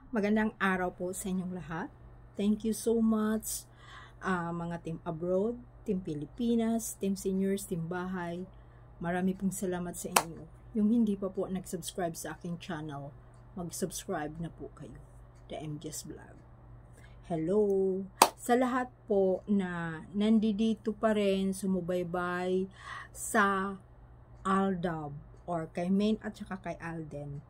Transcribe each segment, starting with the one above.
Magandang araw po sa inyong lahat. Thank you so much, mga team abroad, team Pilipinas, team seniors, team bahay. Marami pong salamat sa inyo. Yung hindi pa po nag-subscribe sa aking channel, mag-subscribe na po kayo. The MJ's Vlog. Hello! Sa lahat po na nandito pa rin, sumubaybay sa Aldab or kay Maine at saka kay Alden.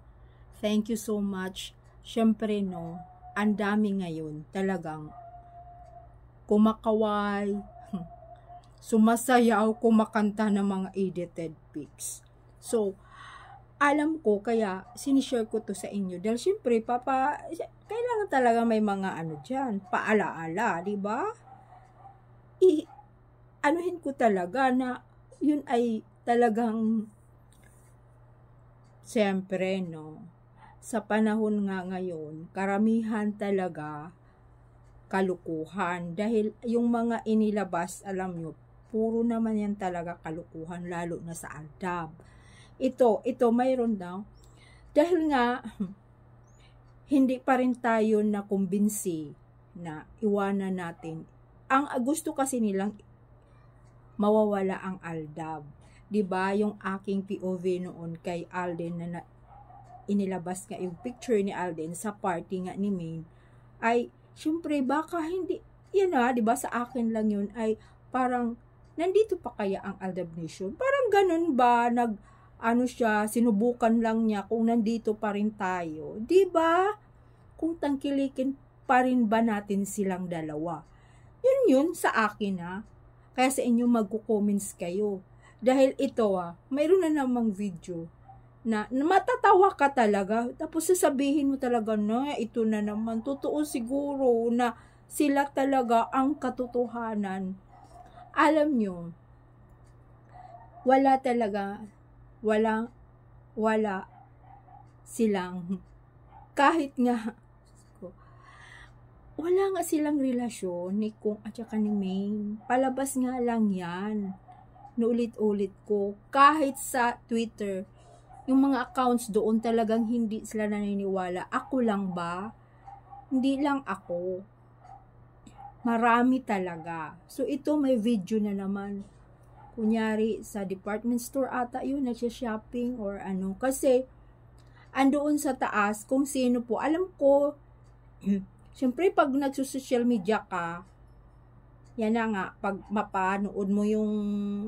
Thank you so much. Siyempre no, ang dami ngayon talagang kumakaway, sumasayaw, kumakanta ng mga edited pics. So, alam ko, kaya sinishare ko to sa inyo. Dahil siyempre, kailangan talaga may mga ano dyan, paalaala, di ba? Anuhin ko talaga na yun ay talagang siyempre, no, sa panahon nga ngayon, karamihan talaga kalukuhan. Dahil yung mga inilabas, alam nyo, puro naman yan talaga kalukuhan, lalo na sa Aldab. Ito, mayroon daw. Dahil nga, hindi pa rin tayo na kumbinsi na iwanan natin. Ang gusto kasi nilang mawawala ang Aldab. 'Di ba yung aking POV noon kay Alden na inilabas nga yung picture ni Alden sa party nga ni Maine, ay syempre baka hindi, yan na, 'di ba, sa akin lang yun ay parang nandito pa kaya ang Aldab Nation? Parang ganun ba, siya, sinubukan lang niya kung nandito pa rin tayo, 'di ba? Kung tangkilikin pa rin ba natin silang dalawa? Yun sa akin Kaya sa inyo magko-comments kayo. Dahil ito mayroon na namang video na matatawa ka talaga. Tapos sasabihin mo talaga na ito na naman. Totoo siguro na sila talaga ang katotohanan. Alam nyo, wala silang, kahit nga, wala nga silang relasyon ni Kung at saka ni Maine. Palabas nga lang yan. Naulit-ulit ko. Kahit sa Twitter, yung mga accounts doon talagang hindi sila naniniwala. Ako lang ba? Hindi lang ako. Marami talaga. So ito may video na naman. Kunyari sa department store ata yun, nagsha-shopping or ano. Kasi andoon sa taas kung sino po. Alam ko, siyempre pag nagsusocial media ka, yan na nga, pag mapanood mo yung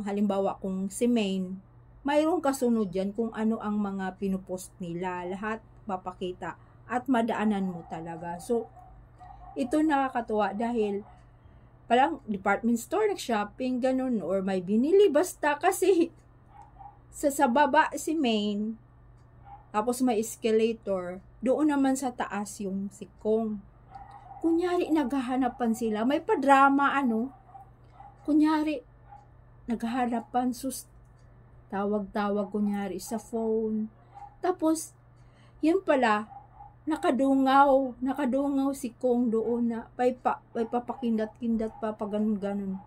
halimbawa kung si Maine, mayroong kasunod yan kung ano ang mga pinupost nila. Lahat papakita at madaanan mo talaga. So, ito nakakatuwa dahil palang department store, nag-shopping, ganun, or may binili, basta kasi sa baba si Maine, tapos may escalator, doon naman sa taas yung si Kong. Kunyari, naghahanapan sila. May pa-drama, Kunyari, naghahanapan, tawag-tawag, kunyari, sa phone. Tapos, yun pala, nakadungaw si Kong doon na, may papakindat-kindat pa, ganun-ganun.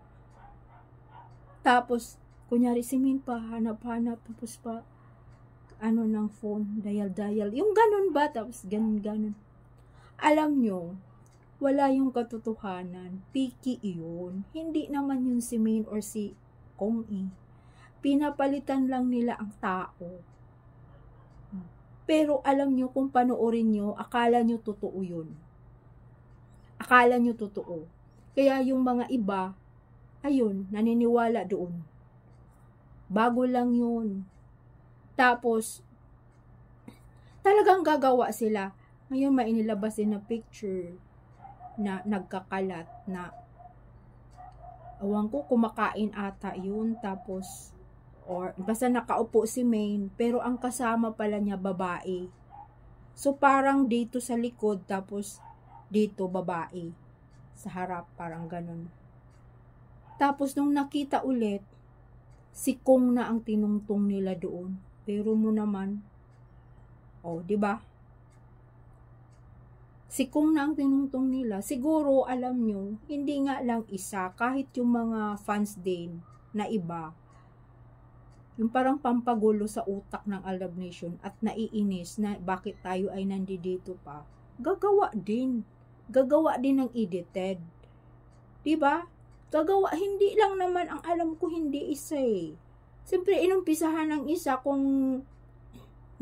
Tapos, kunyari, si Min pa, hanap-hanap, tapos pa, ng phone, dial-dial. Yung ganun ba? Tapos, ganun-ganun. Alam nyo, wala yung katotohanan. Piki iyon. Hindi naman yun si Maine or si Kong Pinapalitan lang nila ang tao. Pero alam nyo, kung panoorin nyo, akala nyo totoo yun. Akala nyo totoo. Kaya yung mga iba, ayun, naniniwala doon. Bago lang yun. Tapos, talagang gagawa sila. Ngayon may inilabas din na picture na nagkakalat na awan ko, kumakain ata yun, tapos or basta nakaupo si Maine, pero ang kasama pala niya babae. So parang dito sa likod, tapos dito babae sa harap, parang ganun. Tapos nung nakita ulit, si Kong na ang tinungtong nila doon. Pero mo naman, di ba? Si Kong na ang tinungtong nila. Siguro, alam nyo, hindi nga lang isa, kahit yung mga fans din na iba, yung parang pampagulo sa utak ng Aldab Nation at naiinis na bakit tayo ay nandito pa. gagawa din. Gagawa din ng edited. Diba? Gagawa, hindi lang naman ang alam ko, hindi isa eh. Siyempre, inumpisahan ng isa kung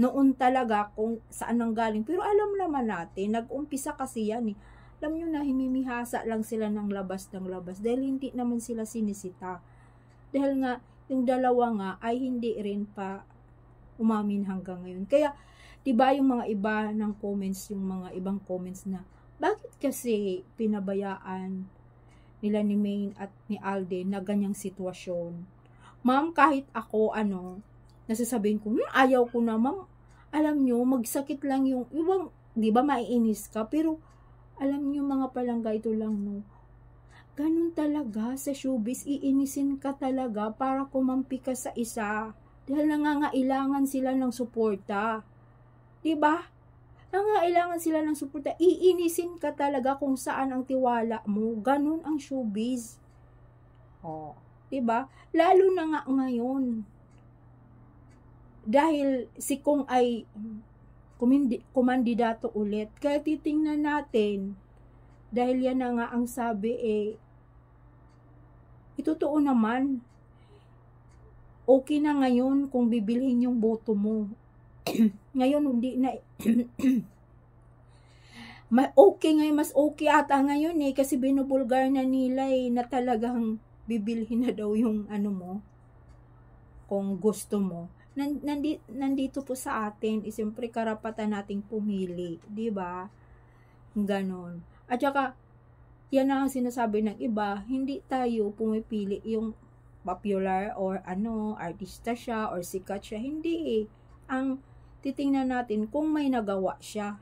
noon talaga kung saan nang galing. Pero alam naman natin, nag-umpisa kasi yan eh. Alam nyo na, himimihasa lang sila ng labas dahil hindi naman sila sinisita. Dahil nga, yung dalawa nga ay hindi rin pa umamin hanggang ngayon. Kaya, diba yung mga iba ng comments, yung mga ibang comments na, bakit kasi pinabayaan nila ni Maine at ni Alden na ganyang sitwasyon? Ma'am, kahit ako, nasasabihin ko, ayaw ko na, ma'am. Alam nyo, magsakit lang yung, di ba maiinis ka, pero, alam nyo mga palangga, ito lang, no. Ganun talaga sa showbiz, iinisin ka talaga para kumampi ka sa isa. Dahil nangangailangan sila ng suporta. Di ba? Nangangailangan sila ng suporta. Iinisin ka talaga kung saan ang tiwala mo. Ganun ang showbiz. Oh, di ba? Lalo na nga ngayon. Dahil si Kung ay kumandidato ulit. Kaya titingnan natin. Dahil yan na nga ang sabi itotoo naman. Okay na ngayon kung bibilhin yung boto mo. Ngayon hindi na okay ngayon, mas okay ata ngayon kasi binubulgar na nila na talagang bibilhin na daw yung mo kung gusto mo. Nandito po sa atin, siyempre karapatan nating pumili, di ba? Ganon. At saka yan ang sinasabi ng iba, hindi tayo pumipili yung popular or artista siya or sikat siya, hindi ang titingnan natin kung may nagawa siya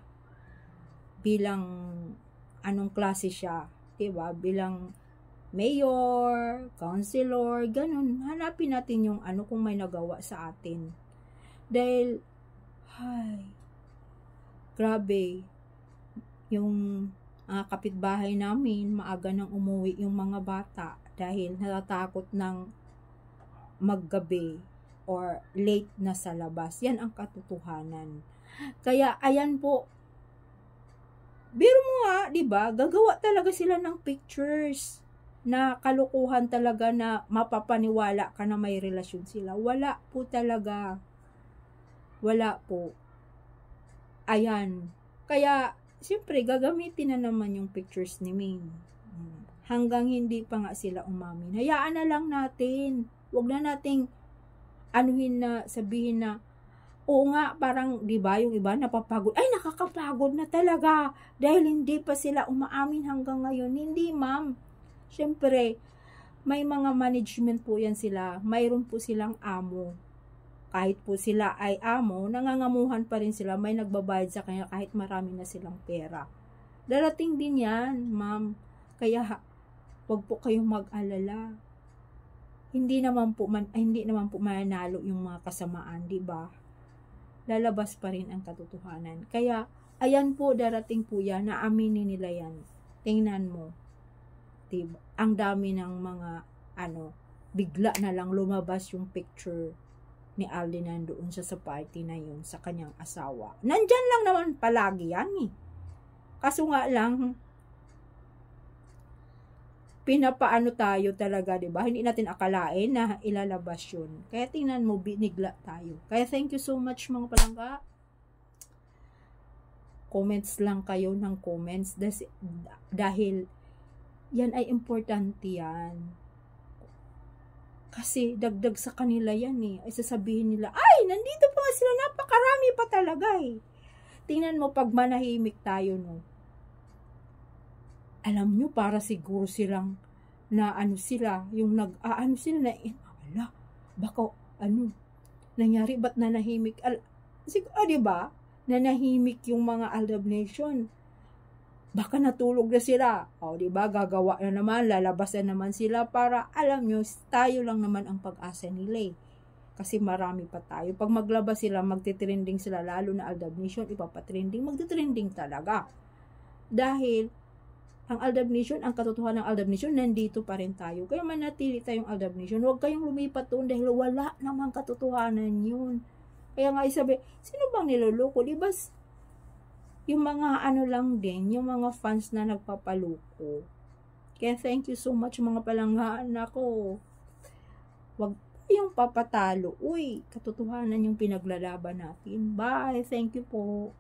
bilang anong klase siya, diba? Bilang mayor, councilor, ganun. Hanapin natin yung kung may nagawa sa atin. Dahil, grabe, yung kapitbahay namin, maaga nang umuwi yung mga bata dahil natatakot ng maggabi or late na sa labas. Yan ang katotohanan. Kaya, ayan po, biro mo nga, diba, gagawa talaga sila ng pictures na kalukuhan talaga na mapapaniwala ka na may relasyon sila. Wala po talaga. Wala po. Ayan. Kaya, siyempre, gagamitin na naman yung pictures ni Maine. Hanggang hindi pa nga sila umamin. Hayaan na lang natin. Huwag na nating sabihin na, oo nga, parang, di ba, yung iba napapagod. Ay, nakakapagod na talaga. Dahil hindi pa sila umaamin hanggang ngayon. Hindi, ma'am. Siyempre, may mga management po yan sila. Mayroon po silang amo. Kahit po sila ay amo, nangangamuhan pa rin sila. May nagbabayad sa kanya kahit marami na silang pera. Darating din yan, ma'am. Kaya, wag po kayong mag-alala. Hindi naman po mananalo yung mga kasamaan, di ba? Lalabas pa rin ang katotohanan. Kaya, ayan po, darating po yan, naaminin nila yan. Tingnan mo. Diba? Ang dami ng mga, bigla na lang lumabas yung picture ni Alden nandoon siya sa party na yun, sa kanyang asawa. Nandyan lang naman palagi yan Kaso nga lang, pinapaano tayo talaga, diba? Hindi natin akalain na ilalabas yun. Kaya tingnan mo, binigla tayo. Kaya thank you so much mga palangga. Comments lang kayo ng comments dahil yan ay importante yan. Kasi dagdag sa kanila yan ay sasabihin nila, ay, nandito pa nga sila, napakarami pa talaga Tingnan mo pag manahimik tayo alam nyo, para siguro silang na sila, yung sila na, baka nangyari, ba't nanahimik? Diba? Nanahimik yung mga Aldab Nation. Baka natulog na sila. Diba? Gagawa na naman, lalabas na naman sila para, alam nyo, tayo lang naman ang pag-asa nila Kasi marami pa tayo. Pag maglabas sila, magtitrending sila, lalo na Aldab Nation, ipapatrending, magtitrending talaga. Dahil, ang Aldab Nation, ang katotohanan ng Aldab Nation, nandito pa rin tayo. Kaya manatili tayong Aldab Nation. Huwag kayong lumipat doon dahil wala namang katotohanan yun. Kaya nga isabi, sino bang niloloko? Diba, yung mga ano lang din, yung mga fans na nagpapaluko. Kaya thank you so much mga palanggaan ako. Wag yung papatalo. Uy, katotohanan yung pinaglalaban natin. Bye. Thank you po.